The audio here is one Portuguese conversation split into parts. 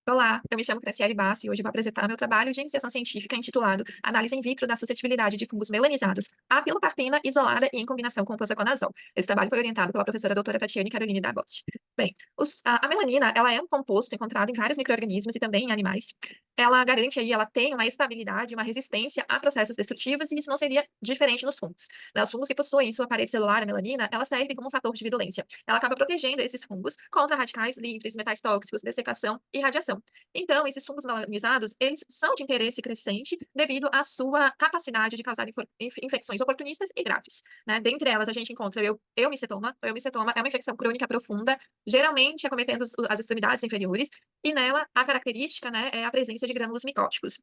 Olá, eu me chamo Franciele Bassi e hoje vou apresentar meu trabalho de iniciação científica intitulado Análise in vitro da suscetibilidade de fungos melanizados à pilocarpina isolada e em combinação com o posaconazol. Esse trabalho foi orientado pela professora doutora Tatiane Caroline Dabot. Bem, a melanina, ela é um composto encontrado em vários micro-organismos e também em animais. Ela garante aí, ela tem uma estabilidade, uma resistência a processos destrutivos e isso não seria diferente nos fungos. Os fungos que possuem em sua parede celular a melanina, ela serve como um fator de virulência. Ela acaba protegendo esses fungos contra radicais livres, metais tóxicos, dessecação e radiação. Então, esses fungos melanizados, eles são de interesse crescente devido à sua capacidade de causar infecções oportunistas e graves, né? Dentre elas, a gente encontra o eumicetoma. O eumicetoma é uma infecção crônica profunda, geralmente acometendo as extremidades inferiores, e nela a característica, né, é a presença de grânulos micóticos.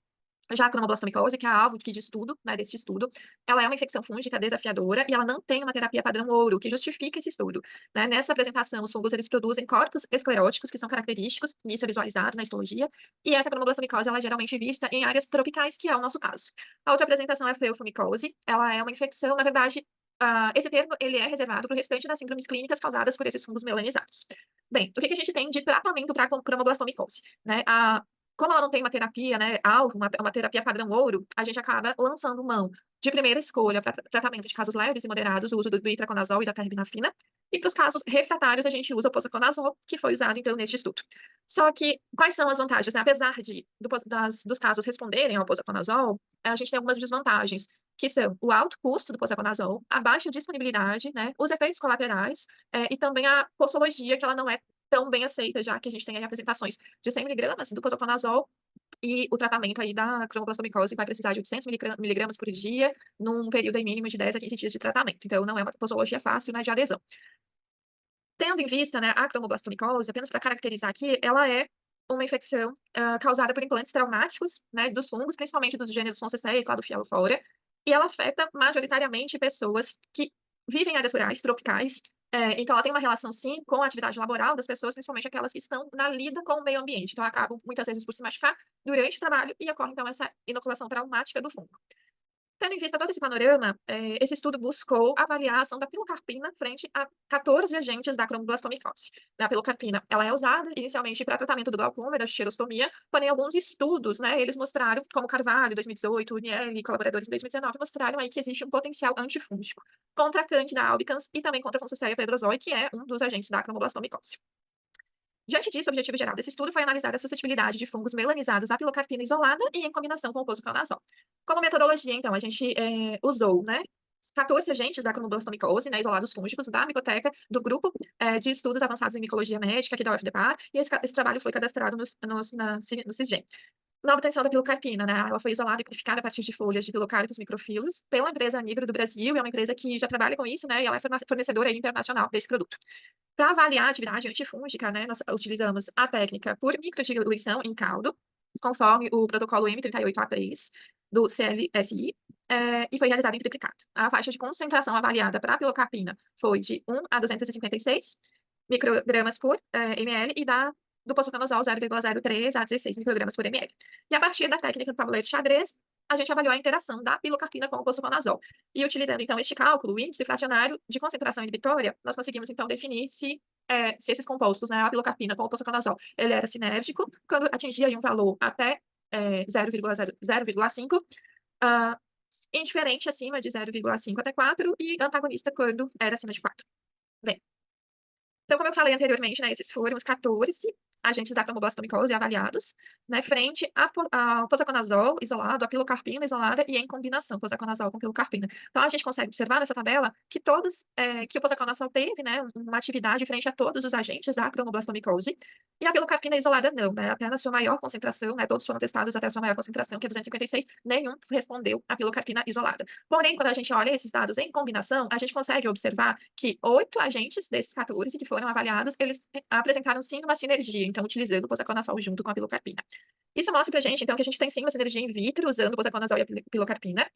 Já a cromoblastomicose, que é a alvo de estudo, né, desse estudo, ela é uma infecção fúngica desafiadora e ela não tem uma terapia padrão ouro, que justifica esse estudo, né? Nessa apresentação, os fungos eles produzem corpos escleróticos, que são característicos, isso é visualizado na histologia, e essa cromoblastomicose ela é geralmente vista em áreas tropicais, que é o nosso caso. A outra apresentação é a fleufumicose, ela é uma infecção, na verdade, esse termo ele é reservado para o restante das síndromes clínicas causadas por esses fungos melanizados. Bem, o que a gente tem de tratamento para a cromoblastomicose, né? Como ela não tem uma terapia, né, alvo, uma terapia padrão ouro, a gente acaba lançando mão de primeira escolha para tratamento de casos leves e moderados, o uso do itraconazol e da terbinafina, e para os casos refratários a gente usa o posaconazol, que foi usado então neste estudo. Só que quais são as vantagens, né? Apesar dos casos responderem ao posaconazol, a gente tem algumas desvantagens, que são o alto custo do posaconazol, a baixa disponibilidade, né, os efeitos colaterais, e também a posologia, que ela não é tão bem aceita, já que a gente tem aí apresentações de 100 miligramas do posaconazol e o tratamento aí da cromoplastomicose vai precisar de 800 miligramas por dia, num período aí mínimo de 10 a 15 dias de tratamento. Então, não é uma posologia fácil, né, de adesão. Tendo em vista, né, a cromoblastomicose, apenas para caracterizar aqui, ela é uma infecção causada por implantes traumáticos, né, dos fungos, principalmente dos gêneros Fonsecae e Cladofialoflora, e ela afeta majoritariamente pessoas que vivem em áreas rurais, tropicais. Então ela tem uma relação, sim, com a atividade laboral das pessoas, principalmente aquelas que estão na lida com o meio ambiente. Então acabam, muitas vezes, por se machucar durante o trabalho e ocorre, então, essa inoculação traumática do fungo. Tendo em vista todo esse panorama, esse estudo buscou avaliar a ação da pilocarpina frente a 14 agentes da cromoblastomicose. A pilocarpina, ela é usada inicialmente para tratamento do glaucoma e da xerostomia, porém alguns estudos, né, eles mostraram, como Carvalho, 2018, Uniel e colaboradores em 2019, mostraram aí que existe um potencial antifúngico contra a Candida albicans e também contra a Fusarium pedrosoi, que é um dos agentes da cromoblastomicose. Diante disso, o objetivo geral desse estudo foi analisar a suscetibilidade de fungos melanizados à pilocarpina isolada e em combinação com o posaconazol. Como metodologia, então, a gente usou, né, 14 agentes da cromoblastomicose, né, isolados fúngicos, da micoteca, do grupo de estudos avançados em micologia médica aqui da UFDPAR, e esse trabalho foi cadastrado no CISGEM. Na obtenção da pilocarpina, né, ela foi isolada e purificada a partir de folhas de Pilocarpus microfilos pela empresa Nigro do Brasil, é uma empresa que já trabalha com isso, né, e ela é fornecedora internacional desse produto. Para avaliar a atividade antifúngica, né, nós utilizamos a técnica por microdiluição em caldo, conforme o protocolo M38A3 do CLSI, e foi realizado em triplicado. A faixa de concentração avaliada para a pilocarpina foi de 1 a 256 microgramas por ml e do posaconazol 0,03 a 16 microgramas por ml. E a partir da técnica do tabuleiro xadrez, a gente avaliou a interação da pilocarpina com o posaconazol. E utilizando, então, este cálculo, o índice fracionário de concentração inibitória, nós conseguimos, então, definir se esses compostos, né, a pilocarpina com o posaconazol, ele era sinérgico, quando atingia aí um valor até 0,5, ah, indiferente acima de 0,5 até 4 e antagonista quando era acima de 4. Bem, então, como eu falei anteriormente, né, esses foram os 14 agentes da cromoblastomicose avaliados, né, frente ao posaconazol isolado, a pilocarpina isolada e em combinação, posaconazol com pilocarpina. Então, a gente consegue observar nessa tabela que que o posaconazol teve, né, uma atividade frente a todos os agentes da cromoblastomicose, e a pilocarpina isolada não, né, até na sua maior concentração, né, todos foram testados até a sua maior concentração, que é 256, nenhum respondeu à pilocarpina isolada. Porém, quando a gente olha esses dados em combinação, a gente consegue observar que 8 agentes desses 14 que foram avaliados, eles apresentaram sim uma sinergia, então utilizando o posaconazol junto com a pilocarpina. Isso mostra pra gente, então, que a gente tem sim uma sinergia in vitro usando o posaconazol e a pilocarpina.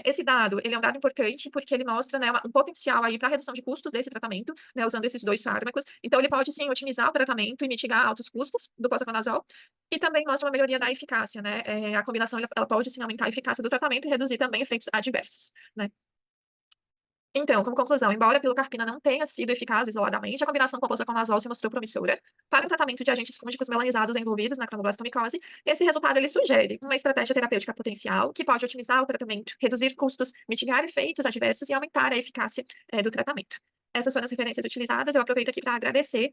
Esse dado, ele é um dado importante porque ele mostra, né, um potencial aí para redução de custos desse tratamento, né, usando esses dois fármacos. Então, ele pode sim otimizar o tratamento e mitigar altos custos do posaconazol e também mostra uma melhoria da eficácia, né? A combinação ela pode sim aumentar a eficácia do tratamento e reduzir também efeitos adversos, né? Então, como conclusão, embora a pilocarpina não tenha sido eficaz isoladamente, a combinação com o posaconazol se mostrou promissora para o tratamento de agentes fúngicos melanizados envolvidos na cronoblastomicose. Esse resultado ele sugere uma estratégia terapêutica potencial que pode otimizar o tratamento, reduzir custos, mitigar efeitos adversos e aumentar a eficácia do tratamento. Essas foram as referências utilizadas. Eu aproveito aqui para agradecer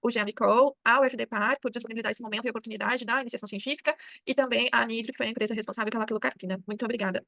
o GEMICO, ao FDPAR, por disponibilizar esse momento e oportunidade da iniciação científica, e também à Nitro, que foi a empresa responsável pela pilocarpina. Muito obrigada.